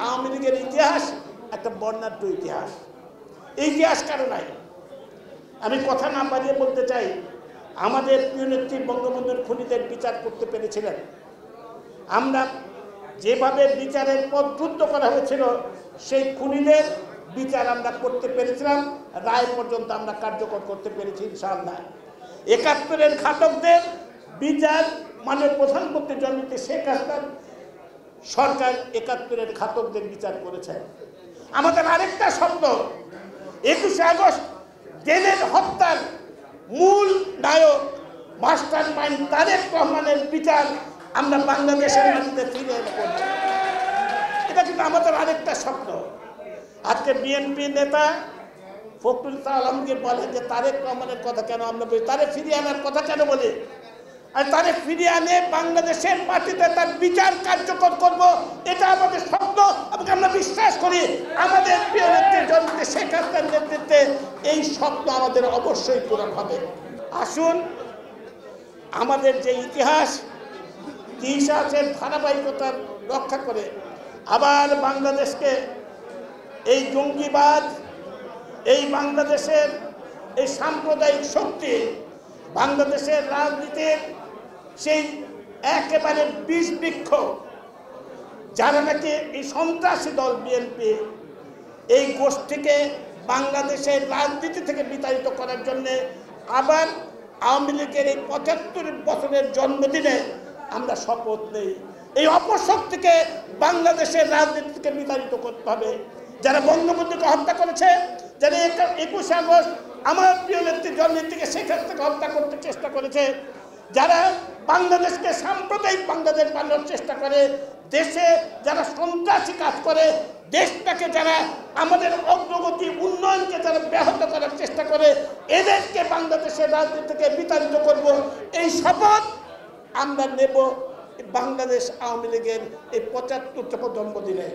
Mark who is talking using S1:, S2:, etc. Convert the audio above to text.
S1: আওয়ামী লীগের ইতিহাস একটা বর্ণাঢ্য ইতিহাস। এই ইতিহাস কারো নাই। আমি কথা না বাড়িয়ে বলতে চাই, আমাদের প্রিয় নেত্রী বঙ্গবন্ধুর খুনিদের বিচার করতে পেরেছিলেন। আমরা যেভাবে বিচারের পথ রুদ্ধ করা হয়েছিল, সেই খুনিদের বিচার আমরা করতে পেরেছিলাম, রায় পর্যন্ত আমরা কার্যকর করতে পেরেছি ইনশাআল্লাহ। ৭১-এর ঘাতকদের বিচার মাননীয় প্রধানমন্ত্রী জননেত্রী শেখ হাসিনার সরকার ৭১-এর ঘাতকদের বিচার করেছে। আমাদের আরেকটা শব্দ, ২১শে আগস্ট জেলের হত্যার মূল নায়ক মাস্টার মাইন্ড তারেক রহমানের বিচার আমরা বাংলাদেশের মাটিতে ফিরে করব। এটা কিন্তু আমাদের আরেকটা স্বপ্ন। আজকে বিএনপি নেতা ফখরুল ইসলাম আলমগীর বলেন যে তারেক রহমানের কথা কেন আমরা বলি, তারেক ফিরিয়ে আনার কথা কেন বলি, আর তারেক ফিরিয়ে আনে বাংলাদেশের মাটিতে তার বিচার কার্যকর করব, এটা আমাদের স্বপ্ন। এবং আমরা বিশ্বাস করি আমাদের প্রিয় নেত্রী জননেত্রী শেখ হাসিনার নেতৃত্বে এই স্বপ্ন আমাদের অবশ্যই পূরণ হবে। আসুন আমাদের যে ইতিহাসের ধারাবাহিকতা রক্ষা করে আবার বাংলাদেশকে এই জঙ্গিবাদ, এই বাংলাদেশের এই সাম্প্রদায়িক শক্তি, বাংলাদেশের রাজনীতির সেই একেবারে বিষবৃক্ষ যারা নাকি এই সন্ত্রাসী দল বিএনপি, এই গোষ্ঠীকে বাংলাদেশের রাজনীতি থেকে বিতাড়িত করার জন্যে আবার আওয়ামী লীগের এই ৭৫ বছরের জন্মদিনে আমরা শপথ নেই, এই অপশক্তিকে বাংলাদেশের রাজনীতি থেকে বিতাড়িত করতে হবে। যারা বঙ্গবন্ধুকে হত্যা করেছে, যারা ২১শে আগস্ট আমার প্রিয় নেত্রী জননেত্রীকে শেখ হাসিনাকে হত্যা করতে চেষ্টা করেছে, যারা বাংলাদেশকে সাম্প্রদায়িক বাংলাদেশ বানানোর চেষ্টা করে, দেশে যারা সন্ত্রাসী কাজ করে, দেশটাকে যারা আমাদের অগ্রগতি উন্নয়নকে যারা ব্যাহত করার চেষ্টা করে, এদেরকে বাংলাদেশের রাজনীতি থেকে বিতাড়িত করব, এই শপথ আমরা নেব বাংলাদেশ আওয়ামী লীগের এই ৭৫তম জন্মদিনে।